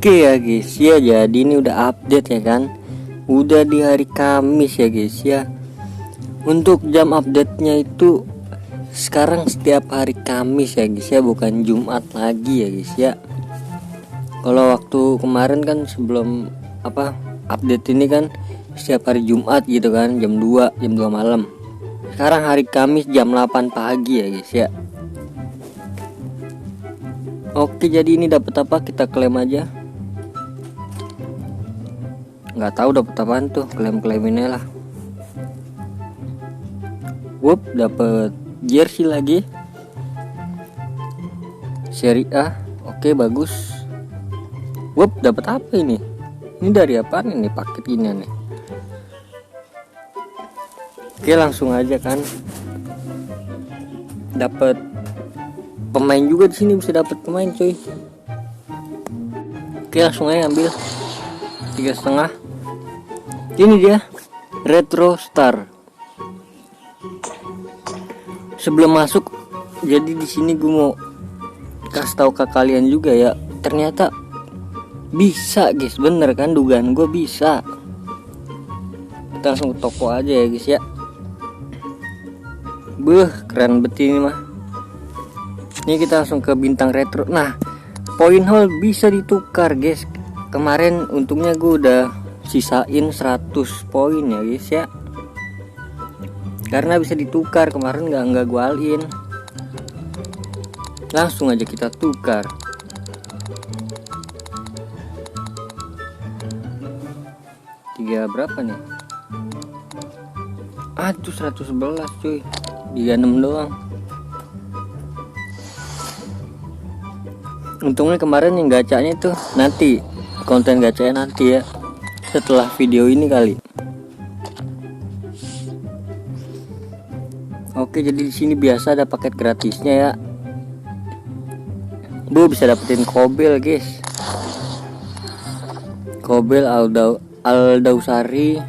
Oke ya guys ya, jadi ini udah update ya kan. Udah di hari Kamis ya guys ya. Untuk jam update-nya itu sekarang setiap hari Kamis ya guys ya, bukan Jumat lagi ya guys ya. Kalau waktu kemarin kan sebelum update ini kan setiap hari Jumat gitu kan, jam 2 malam. Sekarang hari Kamis jam 8 pagi ya guys ya. Oke, jadi ini dapat apa, kita klaim aja. Nggak tahu dapat apaan tuh, klaim-klaiminnya lah. Wup, dapat jersey lagi. Seri A. Oke, bagus. Wup, dapat apa ini? Ini dari apaan ini paket ini nih? Oke, langsung aja kan. Dapat pemain juga di sini, bisa dapat pemain coy. Oke, langsung aja ambil 3,5. Ini dia Retro Star. Sebelum masuk, jadi di sini gue mau kasih tahu ke kalian juga ya. Ternyata bisa guys, bener kan dugaan gue bisa. Kita langsung ke toko aja ya guys ya. Keren bet ini mah. Ini kita langsung ke bintang retro. Nah, poin haul bisa ditukar guys. Kemarin untungnya gue udah sisain 100 poin ya guys ya. Karena bisa ditukar, kemarin nggak gue alin. Langsung aja kita tukar. Tiga berapa nih? Aduh, 111 cuy. 36 doang. Untungnya kemarin yang gacanya tuh nanti, konten gacanya nanti ya, setelah video ini kali. Oke, jadi di sini biasa ada paket gratisnya ya. Bisa dapetin Kobel guys. Kobel Aldausari.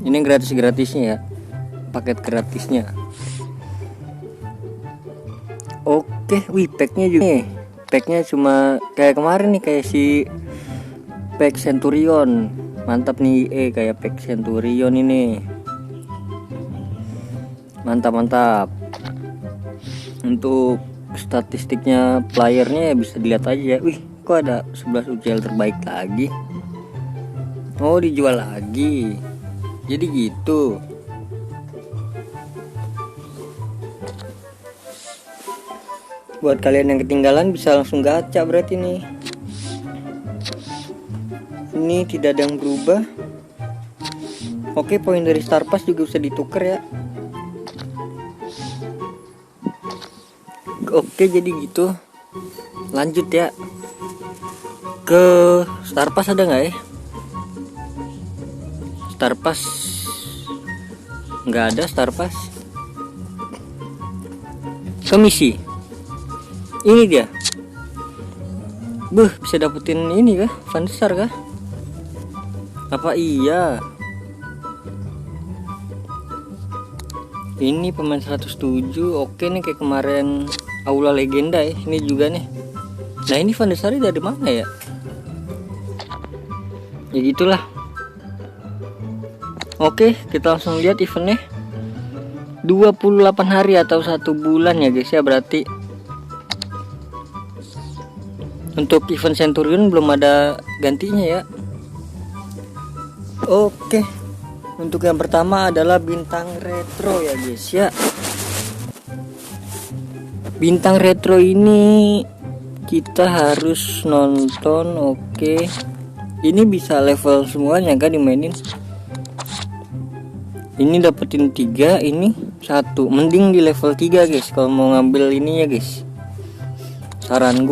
Ini gratisnya ya. Paket gratisnya. Oke, packnya juga nih. Packnya cuma kayak kemarin nih, kayak si pack Centurion. Mantap nih, kayak pack Centurion ini. Mantap. Untuk statistiknya playernya ya bisa dilihat aja. Wih, kok ada 11 UCL terbaik lagi. Oh, dijual lagi. Jadi gitu. Buat kalian yang ketinggalan bisa langsung gacha berarti nih. Ini tidak ada yang berubah. Oke, poin dari Star Pass juga bisa ditukar ya. Oke, jadi gitu. Lanjut ya. Ke Star Pass ada nggak ya? Star Pass nggak ada. Star Pass ke misi. Ini dia. Bisa dapetin ini kah? Van der Sar kah? Apa iya? Ini pemain 107. Oke nih, kayak kemarin Aula Legenda ya. Ini juga nih. Nah, ini Van der Sar dari mana ya? Ya gitulah. Oke, kita langsung lihat eventnya. 28 hari atau 1 bulan ya guys ya berarti. Untuk event Centurion belum ada gantinya ya. Oke, untuk yang pertama adalah bintang retro ya guys ya. Bintang retro ini kita harus nonton. Oke, ini bisa level semuanya kan dimainin. Ini dapetin 3, ini 1. Mending di level 3 guys kalau mau ngambil ini ya guys. Saran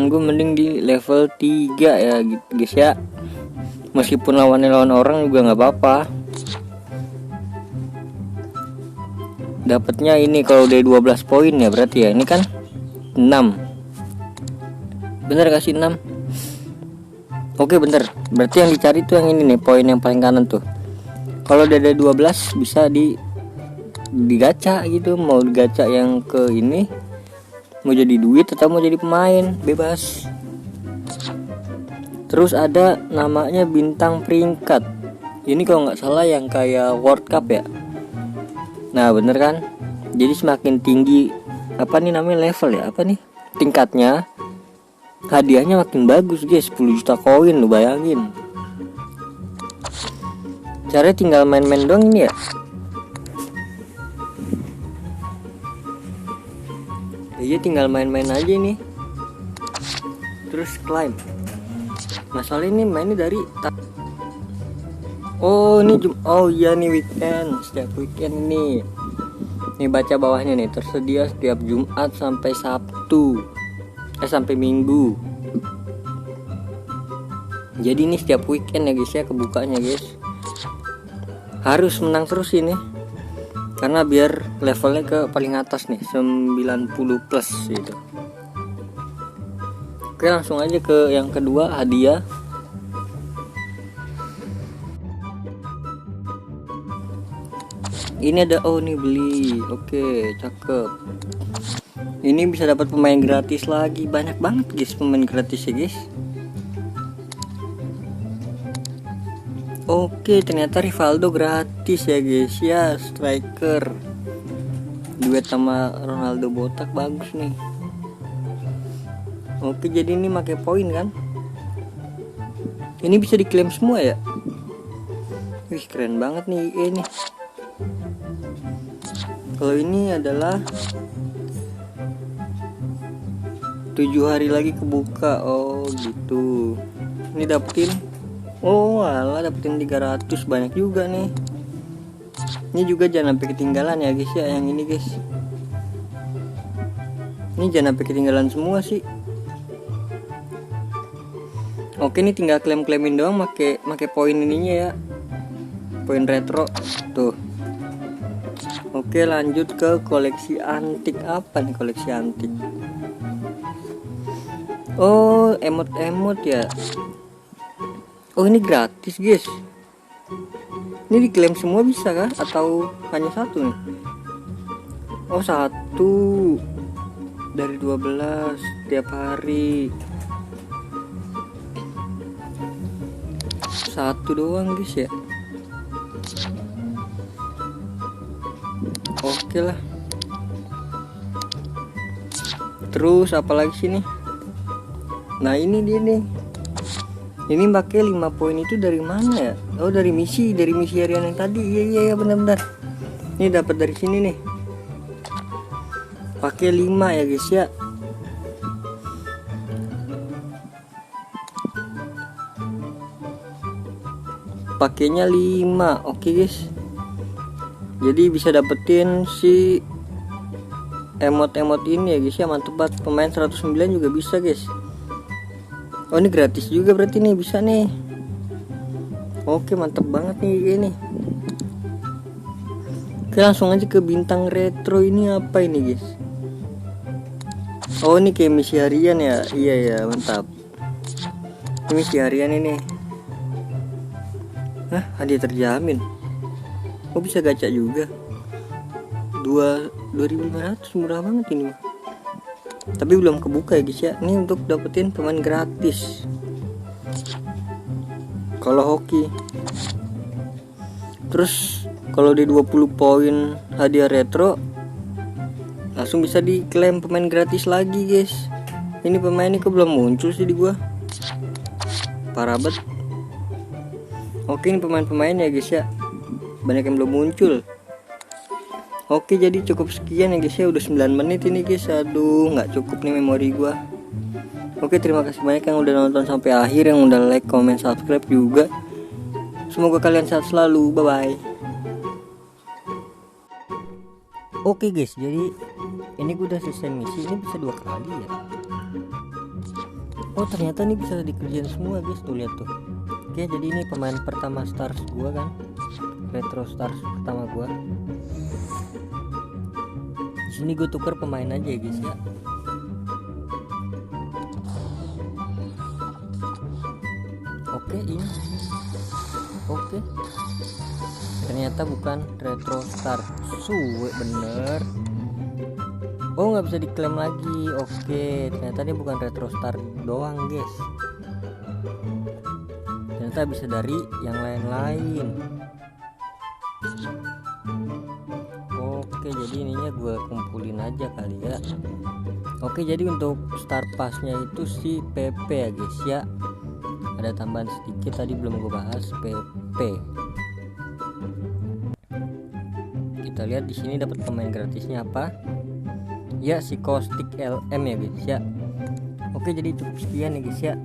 gue mending di level 3 ya guys ya. Meskipun lawan orang juga nggak apa-apa. Dapatnya ini kalau udah 12 poin ya berarti ya. Ini kan 6. Bener kasih 6. Oke, bener. Berarti yang dicari tuh yang ini nih, poin yang paling kanan tuh. Kalau udah ada 12 bisa digacha gitu. Mau digacha yang ke ini mau jadi duit atau mau jadi pemain, bebas. Terus ada namanya bintang peringkat. Ini kalau nggak salah yang kayak World Cup ya. Nah bener kan, jadi semakin tinggi apa nih namanya level ya, apa nih tingkatnya, hadiahnya makin bagus guys. 10 juta koin, lu bayangin. Caranya tinggal main-main doang ini ya. Iya tinggal main-main aja nih. Terus climb. Masalah ini mainnya dari oh ini oh iya nih weekend. Setiap weekend ini baca bawahnya nih, tersedia setiap Jumat sampai Sabtu sampai Minggu. Jadi ini setiap weekend ya guys ya kebukanya guys. Harus menang terus ini, karena biar levelnya ke paling atas nih 90 plus gitu. Oke langsung aja ke yang kedua, hadiah. Ini ada oh nih beli. Oke cakep. Ini bisa dapat pemain gratis lagi. Banyak banget guys pemain gratis ya guys. Oke ternyata Rivaldo gratis ya guys ya, striker duet sama Ronaldo botak, bagus nih. Oke jadi ini pakai poin kan, ini bisa diklaim semua ya. Wih keren banget nih ini. Kalau ini adalah 7 hari lagi kebuka. Oh gitu. Ini dapetin, oh alah dapetin 300, banyak juga nih. Ini juga jangan sampai ketinggalan ya guys ya, yang ini guys. Ini jangan sampai ketinggalan semua sih. Oke ini tinggal klaim-klaimin doang make poin ininya ya. Poin retro tuh. Oke lanjut ke koleksi antik. Apa nih koleksi antik? Oh emot-emot ya. Oh ini gratis guys. Ini diklaim semua bisa kah? Atau hanya satu nih? Oh satu dari 12 tiap hari. Satu doang guys ya. Oke lah. Terus apalagi sini? Nah ini dia nih. Ini pakai 5 poin itu dari mana ya? Oh dari misi harian yang tadi. Iya benar-benar. Ini dapat dari sini nih. Pakai 5 ya guys ya. Pakainya 5. Oke guys. Jadi bisa dapetin si emot-emot ini ya guys ya, mantep banget. Pemain 109 juga bisa guys. Oh ini gratis juga berarti nih, bisa nih. Oke mantep banget nih ini. Oke langsung aja ke bintang retro. Ini apa ini guys? Oh ini kayak misi harian ya. Iya ya mantap. Ini misi harian ini. Hah hadiah terjamin. Oh bisa gacha juga. 2.500 murah banget ini mah. Tapi belum kebuka ya guys ya. Ini untuk dapetin pemain gratis. Kalau hoki. Terus kalau di 20 poin hadiah retro langsung bisa diklaim pemain gratis lagi guys. Ini pemain ini kok belum muncul sih di gua. Parah banget. Oke ini pemain-pemain ya guys ya. Banyak yang belum muncul. Oke jadi cukup sekian ya guys ya, udah 9 menit ini guys. Aduh nggak cukup nih memori gua. Oke terima kasih banyak yang udah nonton sampai akhir, yang udah like, comment, subscribe juga. Semoga kalian sehat selalu, bye bye. Oke guys, jadi ini gue udah selesai misi. Ini bisa 2 kali ya. Oh ternyata ini bisa dikerjain semua guys, tuh lihat tuh. Oke jadi ini pemain pertama stars gua kan, retro stars pertama gua. Sini gue tuker pemain aja ya guys ya. Oke ini. Oke. Ternyata bukan retro star. Suwe bener. Oh, nggak bisa diklaim lagi. Oke, ternyata ini bukan retro star doang guys, ternyata bisa dari yang lain-lain. Oke, jadi ininya gue kumpulin aja kali ya. Oke, jadi untuk star passnya itu si PP ya guys ya. Ada tambahan sedikit tadi belum gue bahas, PP. Kita lihat di sini dapat pemain gratisnya apa? Ya, si Caustic LM ya guys ya. Oke, jadi cukup sekian ya guys ya.